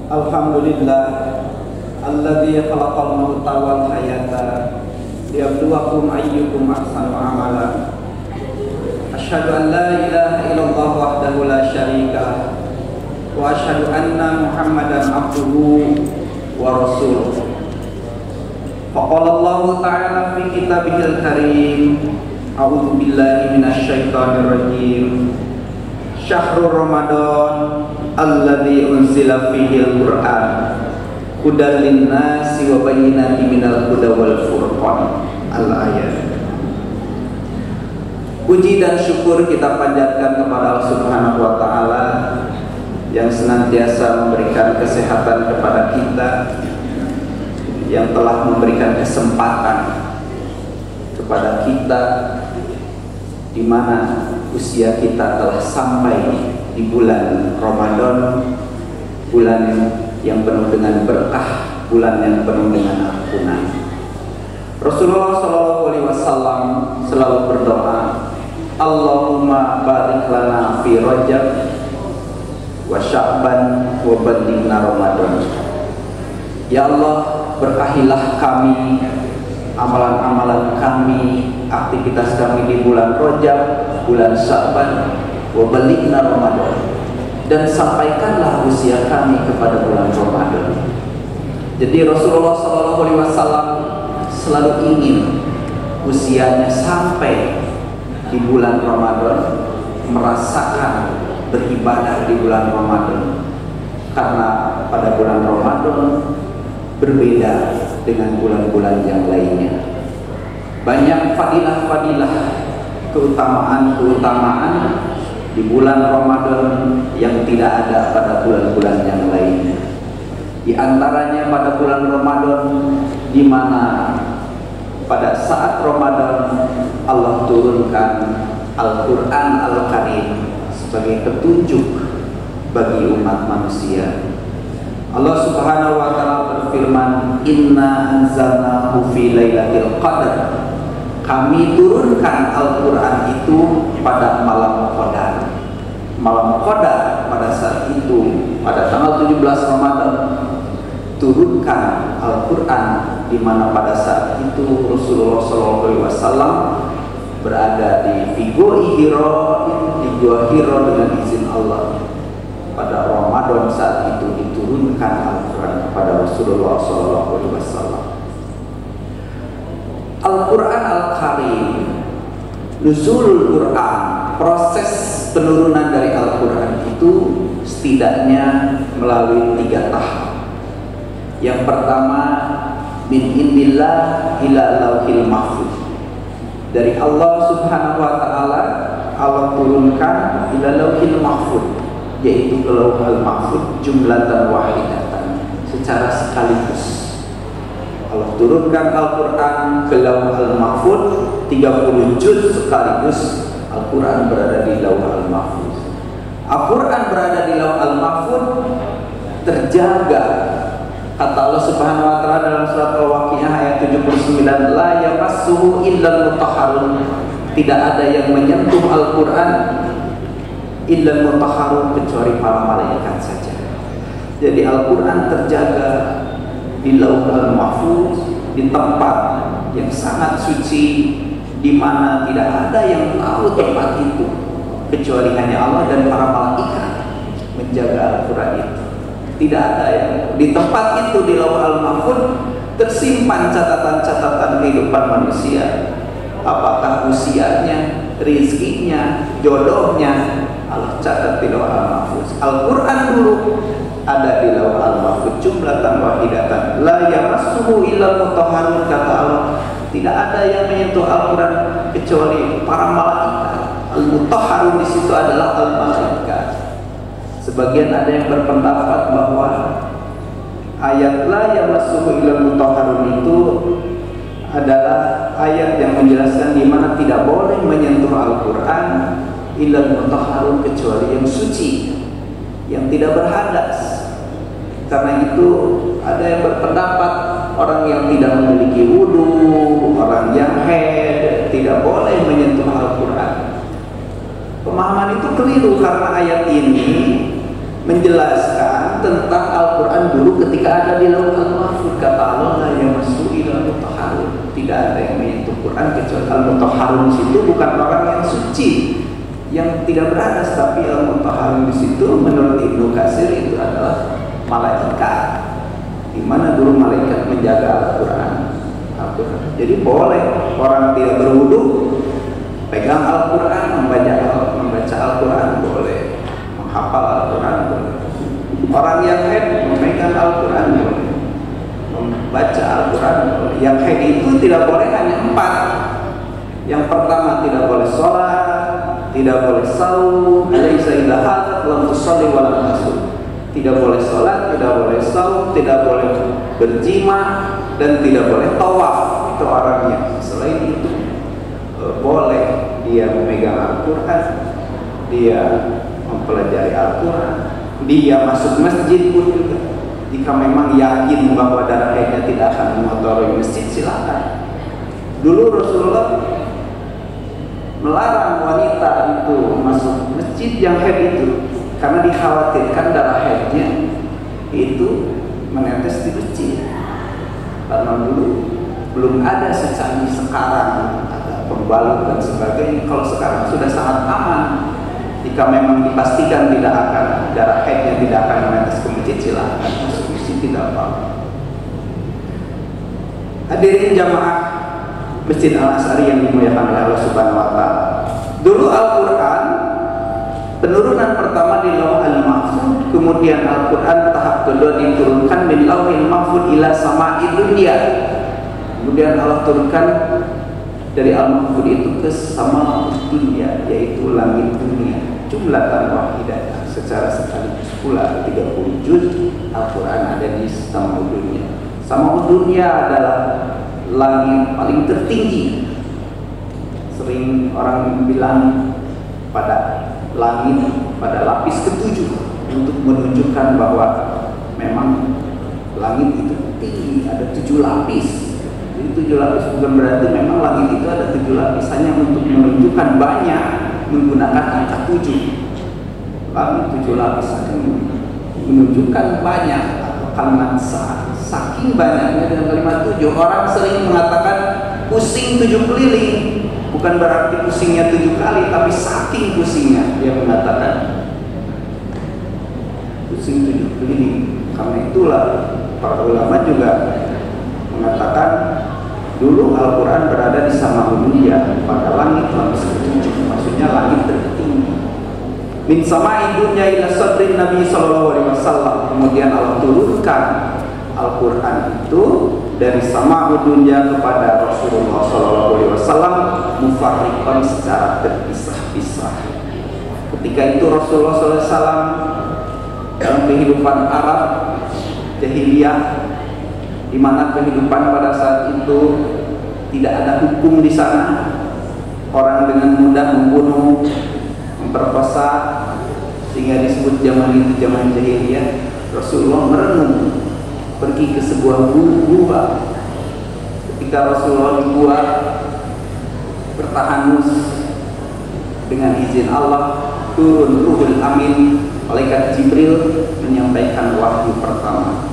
Alhamdulillah alladzi khalaqal mauta wal hayata liyabluwakum ayyukum ahsanu amala. Asyhadu an la ilaha illallah wahdahu la syarika wa asyhadu anna Muhammadan abduhu wa rasuluh. Faqala Allah ta'ala fi kitabihil karim, a'udzu billahi minasyaitonir rajim. Syahrul Ramadan alladzi unzila fihil Qur'an hudal linnasi wa bayyinatin minal huda wal furqan. Al-ayat. Puji dan syukur kita panjatkan kepada Allah Subhanahu wa taala yang senantiasa memberikan kesehatan kepada kita, yang telah memberikan kesempatan kepada kita di mana usia kita telah sampai di bulan Ramadan, bulan yang penuh dengan berkah, bulan yang penuh dengan ampunan. Rasulullah SAW selalu berdoa, Allahumma barik lana fi Rajab wa Sya'ban wa ballighna Ramadan. Ya Allah, berkahilah kami, amalan-amalan kami, aktivitas kami di bulan Rajab, bulan Sya'ban, wa ballighna Ramadan, dan sampaikanlah usia kami kepada bulan Ramadan. Jadi Rasulullah SAW selalu ingin usianya sampai di bulan Ramadan, merasakan beribadah di bulan Ramadan, karena pada bulan Ramadan berbeda dengan bulan-bulan yang lainnya. Banyak fadilah-fadilah, keutamaan-keutamaan di bulan Ramadan yang tidak ada pada bulan-bulan yang lainnya. Di antaranya pada bulan Ramadan, di mana pada saat Ramadan Allah turunkan Al-Quran Al-Karim sebagai petunjuk bagi umat manusia. Allah Subhanahu wa taala berfirman, Inna anzalnahu fi lailatul qadar. Kami turunkan Al-Quran itu pada malam Qadar. Malam Qadar pada saat itu, pada tanggal 17 Ramadan, turunkan Al-Quran, di mana pada saat itu Rasulullah SAW berada di Gua Hiro dengan izin Allah. Pada Ramadan saat itu diturunkan Al-Quran kepada Rasulullah SAW. Al-Quran Al-Karim, nuzulul Quran, proses penurunan dari Al-Quran itu setidaknya melalui 3 tahap. Yang pertama, min indillah ila lauhil mahfuz. Dari Allah Subhanahu wa taala, Allah turunkan ila lauhil mahfuz, yaitu ke lauhul mahfuz jumlatan wahidatan, secara sekaligus. Allah turunkan Al-Quran ke lauhul mahfuz 30 juz sekaligus. Al-Quran berada di lauhul mahfuz. Al-Quran berada di lauhul mahfuz terjaga. Kata Allah Subhanahu wa taala dalam surat Al-Waqiah ayat 79, la yamassuhu illal mutahharun. Tidak ada yang menyentuh Al-Quran illal mutahharun, kecuali para malaikat saja. Jadi Al-Quran terjaga di lauhul mahfuz, di tempat yang sangat suci, di mana tidak ada yang tahu tempat itu kecuali hanya Allah dan para malaikat menjaga Al-Quran itu. Tidak ada yang di tempat itu, di lauhul mahfuz tersimpan catatan-catatan kehidupan manusia. Apakah usianya, rizkinya, jodohnya, Allah catat di lauhul mahfuz. Al-Quran dulu ada di lauhul mahfuz jumlatan wahidatan, la yamassuhu illa mutahharun. Kata Allah, tidak ada yang menyentuh Al-Quran kecuali para malaikat. Al-mutahharun di situ adalah al-malaikat. Sebagian ada yang berpendapat bahwa ayat la yamassuhu illa mutahharun itu adalah ayat yang menjelaskan di mana tidak boleh menyentuh Al-Quran illa mutahharun, kecuali yang suci, yang tidak berhadas. Karena itu ada yang berpendapat orang yang tidak memiliki wudu, orang yang haid tidak boleh menyentuh Al-Quran. Pemahaman itu keliru, karena ayat ini menjelaskan tentang Al-Quran dulu ketika ada di Lauhul Mahfuz. Kata Allah, la yamassuhu illal mutahharun. Tidak ada yang menyentuh Quran kecuali al-mutahharun. Di situ bukan orang yang suci, yang tidak beradas, tapi al-mutahharun di situ menurut Ibnu Katsir itu adalah malaikat, di mana dulu malaikat menjaga Al-Quran. Jadi boleh orang tidak berwudu pegang Al-Quran, membaca Al-Quran boleh, menghafal Al-Quran boleh. Orang yang haid memegang Al-Quran boleh, membaca Al-Quran boleh. Yang haid itu tidak boleh hanya 4. Yang pertama tidak boleh sholat, tidak boleh saum, alaysa idza hadat lam tusalli wa lam tasum. Tidak boleh sholat, tidak boleh saum, tidak boleh berjima, dan tidak boleh tawaf. Itu orangnya. Selain itu boleh dia memegang Al-Quran, dia mempelajari Al-Quran, dia masuk masjid pun juga. Jika memang yakin bahwa darah haidnya tidak akan mengotori masjid, silakan. Dulu Rasulullah melarang wanita itu masuk masjid yang haid itu karena dikhawatirkan darah haidnya itu menetes di masjid. Karena dulu belum ada secanggih sekarang, ada pembalut dan sebagainya. Kalau sekarang sudah sangat aman. Jika memang dipastikan tidak akan darah haidnya tidak akan menetes ke masjid, silakan masuk masjid, tidak apa-apa. Hadirin jamaah Masjid Al-Azhar yang dimuliakan oleh Allah Subhanahu wa taala. Dulu Al-Qur'an penurunan pertama di Lauhul Mahfuz, kemudian Al-Qur'an tahap kedua diturunkan min Lauhul Mahfuz ila sama'id dunya. Kemudian Allah turunkan dari Al-Mahfuz itu ke sama'id dunya, yaitu langit dunia. Jumlatan wahidah, secara sekaligus pula 30 juz Al-Qur'an ada di sama'id dunya. Sama'id dunya adalah langit paling tertinggi. Sering orang bilang pada langit, pada lapis ke-7 untuk menunjukkan bahwa memang langit itu tinggi, ada 7 lapis. Jadi 7 lapis bukan berarti memang langit itu ada 7 lapis, hanya untuk menunjukkan banyak menggunakan angka 7. Langit 7 lapis akan menunjukkan banyak kalimat saking banyaknya dengan kalimat 7. Orang sering mengatakan pusing 7 keliling, bukan berarti pusingnya 7 kali, tapi saking pusingnya dia mengatakan pusing 7 keliling. Karena itulah para ulama juga mengatakan dulu Al-Quran berada di sama'ud dunya, pada langit ke-7, maksudnya langit tertinggi. Min sama'id dunya ila sadrin Nabi sallallahu alaihi wasallam. Kemudian Allah turunkan Al-Quran itu dari sama'ud dunya kepada Rasulullah sallallahu alaihi wasallam mufarriqan, secara terpisah-pisah. Ketika itu Rasulullah sallallahu alaihi wasallam dalam kehidupan Arab jahiliyah, di mana kehidupan pada saat itu tidak ada hukum di sana. Orang dengan mudah membunuh, memperkosa, sehingga disebut zaman itu zaman jahiliyah. Rasulullah merenung, pergi ke sebuah gua. Ketika Rasulullah di gua bertahanus, dengan izin Allah turun Ruhul Amin, malaikat Jibril menyampaikan wahyu pertama.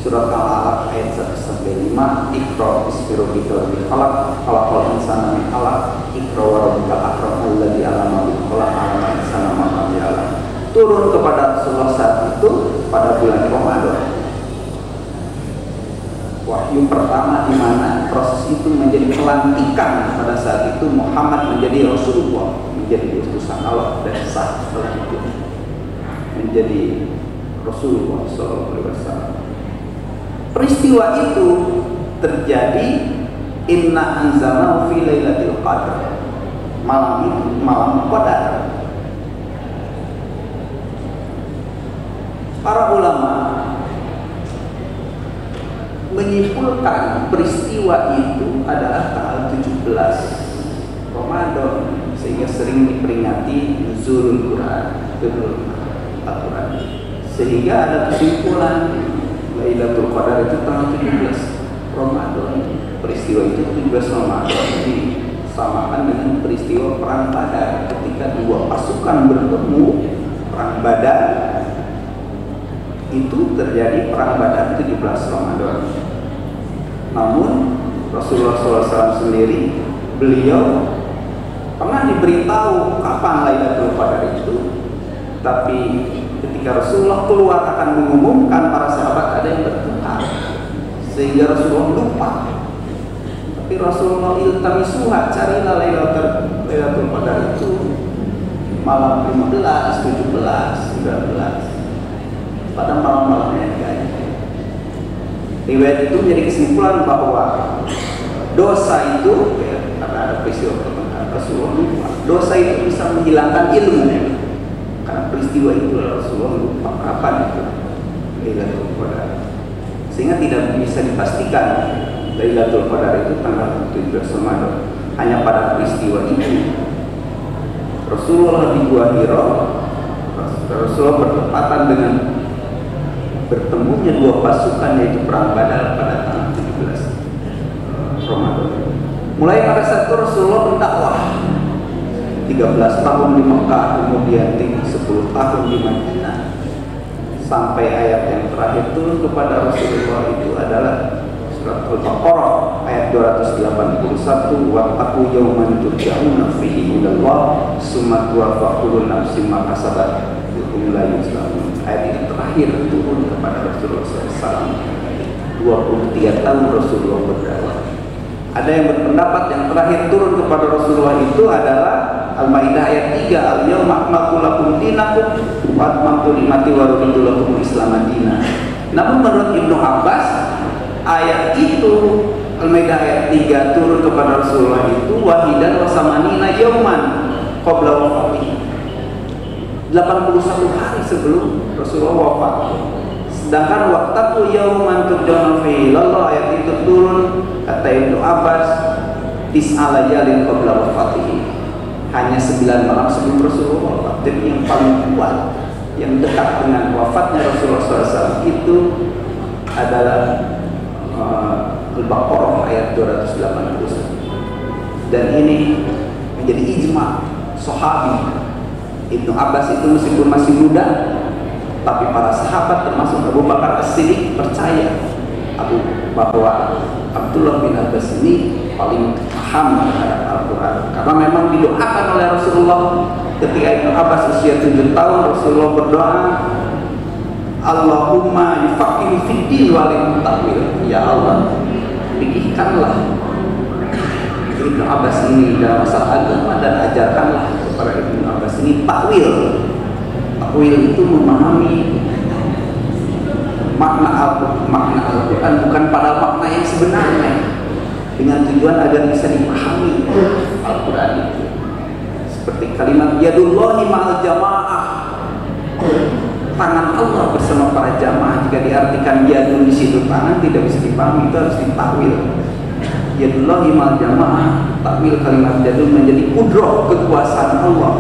Surat Al-Alaq ayat 1-5. Iqra bismi rabbikal ladzi khalaq, khalaqal insana min 'alaq, Iqra wa rabbukal akram alladzi 'allama bil qalam, 'allamal insana ma lam ya'lam. Turun kepada Rasulullah saat itu pada bulan Ramadan. Wahyu pertama di mana proses itu menjadi pelantikan. Pada saat itu Muhammad menjadi Rasulullah, menjadi utusan Allah, dan sah setelah itu menjadi Rasulullah SAW. Peristiwa itu terjadi inna anzalnahu fi lailatul qadar. Malam itu malam Qadar. Para ulama menyimpulkan peristiwa itu adalah tanggal 17 Ramadan, sehingga sering diperingati nuzulul Quran, turun Al-Quran. Sehingga ada kesimpulan Lailatul Qadar itu tanggal 17 Ramadan. Peristiwa itu 17 Ramadan disamakan dengan peristiwa perang Badar, ketika dua pasukan bertemu, perang Badar. itu terjadi perang Badar 17 Ramadan. Namun Rasulullah SAW sendiri, beliau pernah diberitahu kapan Lailatul Qadar itu, tapi ketika Rasulullah keluar akan mengumumkan, para sahabat ada yang bertengkar sehingga Rasulullah lupa. Tapi Rasulullah iltamisuha, carilah Lailatul Qadar itu malam 15, 17, 19, pada malam-malamnya enggak. Riwayat itu menjadi kesimpulan bahwa dosa itu, ya, karena ada peristiwa pertengahan Rasulullah lupa, dosa itu bisa menghilangkan ilmu. Karena peristiwa itu Rasulullah lupa kapan itu Lailatul Qadar, sehingga tidak bisa dipastikan Lailatul Qadar itu tanggal 17 Ramadan. Hanya pada peristiwa itu Rasulullah di Gua Hira, Rasulullah bertepatan dengan bertemunya dua pasukan, yaitu perang Badar pada tanggal 17 Ramadan. Mulai pada saat itu Rasulullah berdakwah 13 tahun di Mekah, kemudian 10 tahun di Madinah, sampai ayat yang terakhir turun kepada Rasulullah itu adalah surat Al-Baqarah ayat 281, wattaqu yawman turja'una fihi ilallah summa tuwaffa kullu nafsin ma kasabat wa hum la yuzlamun. Ayat ini terakhir turun kepada Rasulullah SAW. 23 tahun Rasulullah berdakwah. Ada yang berpendapat yang terakhir turun kepada Rasulullah itu adalah Al-Maidah ayat 3, al-yawma akmaltu lakum dinakum wa atmamtu ni'mati wa raditu lakum Islam dinan. Namun menurut Ibnu Abbas, ayat itu Al-Maidah ayat 3 turun kepada Rasulullah itu wahidan wa samanina yawman qabla wafatihi, 81 hari sebelum Rasulullah wafat. Sedangkan waqtu yauman turja'una fihi ilallah, ayat itu turun kata Ibnu Abbas tis'a layalin qabla wafatihi, hanya 9 malam sebelum Rasulullah wafat. Jadi yang paling kuat, yang dekat dengan wafatnya Rasulullah SAW itu adalah Al-Baqarah ayat 281. Dan ini menjadi ijma sahabi. Ibnu Abbas itu meskipun masih muda, tapi para sahabat termasuk Abu Bakar As-Siddiq percaya bahwa Abdullah bin Abbas ini paling paham terhadap Al-Quran, karena memang didoakan oleh Rasulullah ketika Ibnu Abbas usia 7 tahun. Rasulullah berdoa, Allahumma yufaqihu fiddin walim ta'wil, ya Allah fikihkanlah Ibnu Abbas ini dalam masalah agama dan ajarkanlah kepada Ibnu Abbas ini takwil. Takwil itu memahami makna Al-Quran bukan pada makna yang sebenarnya, dengan tujuan agar bisa dipahami Al-Quran itu. Seperti kalimat yadullahi ma'al jamaah, tangan Allah bersama para jamaah. Jika diartikan yadun di situ tangan, tidak bisa dipahami, itu harus ditakwil. Yadullahi ma'al jamaah, takwil kalimat yadun menjadi kudroh, kekuasaan Allah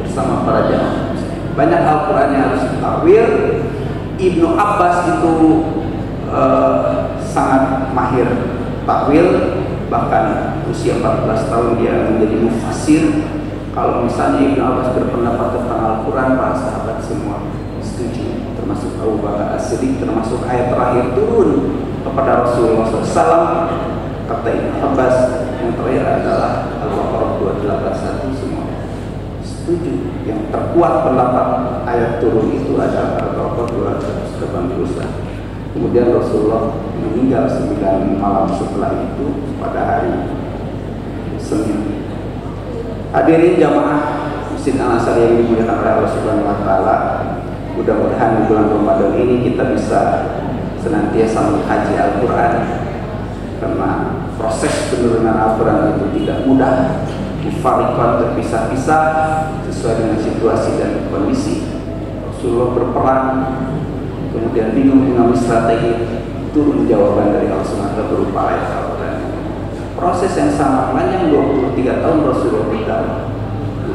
bersama para jamaah. Banyak Al-Quran yang harus ditakwil. Ibnu Abbas itu sangat mahir takwil, bahkan usia 14 tahun dia menjadi mufassir. Kalau misalnya Ibnu Abbas berpendapat tentang Al-Quran, para sahabat semua setuju, termasuk Abu Bakar As-Siddiq, termasuk ayat terakhir turun kepada Rasulullah SAW. Kata Ibnu Abbas yang terakhir adalah Al-Baqarah 281, semua setuju. Yang terkuat pendapat ayat turun itu adalah Al-Baqarah 281. Kemudian Rasulullah meninggal 9 malam setelah itu pada hari Senin. Hadirin jamaah Masjid Al-Azhar yang dimuliakan oleh Allah Subhanahu wa taala, mudah-mudahan di bulan Ramadan ini kita bisa senantiasa mengkaji Al-Quran, karena proses penurunan Al-Quran itu tidak mudah, mufarriqan, terpisah-pisah sesuai dengan situasi dan kondisi. Rasulullah berperang, kemudian bingung mengambil strategi, turun jawaban dari Allah SWT berupa ayat Al-Quran. Proses yang sangat panjang, 23 tahun Rasulullah berdakwah.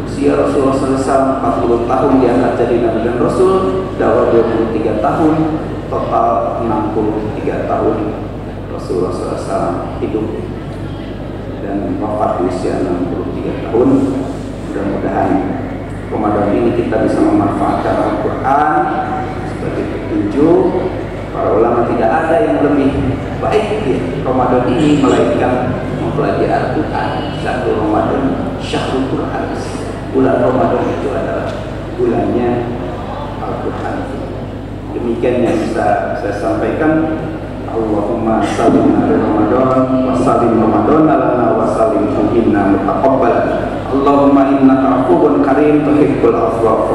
Usia Rasulullah SAW 40 tahun diangkat jadi Nabi dan Rasul, dakwah 23 tahun, total 63 tahun Rasulullah SAW hidup dan wafat di usia 63 tahun. Mudah-mudahan Ramadan ini kita bisa memanfaatkan Al-Quran sebagai petunjuk. Para ulama tidak ada yang lebih baik di Ramadan ini melainkan mempelajari Al-Quran. Satu Ramadan syahrul Quran, bulan Ramadan itu adalah bulannya Al-Quran. Demikian yang bisa saya sampaikan. Allahumma sallim ala Ramadan wa sallim Ramadan lana wa sallim inna mutaqabbal. Allahumma innaka afuwwun karim tuhibbul afwa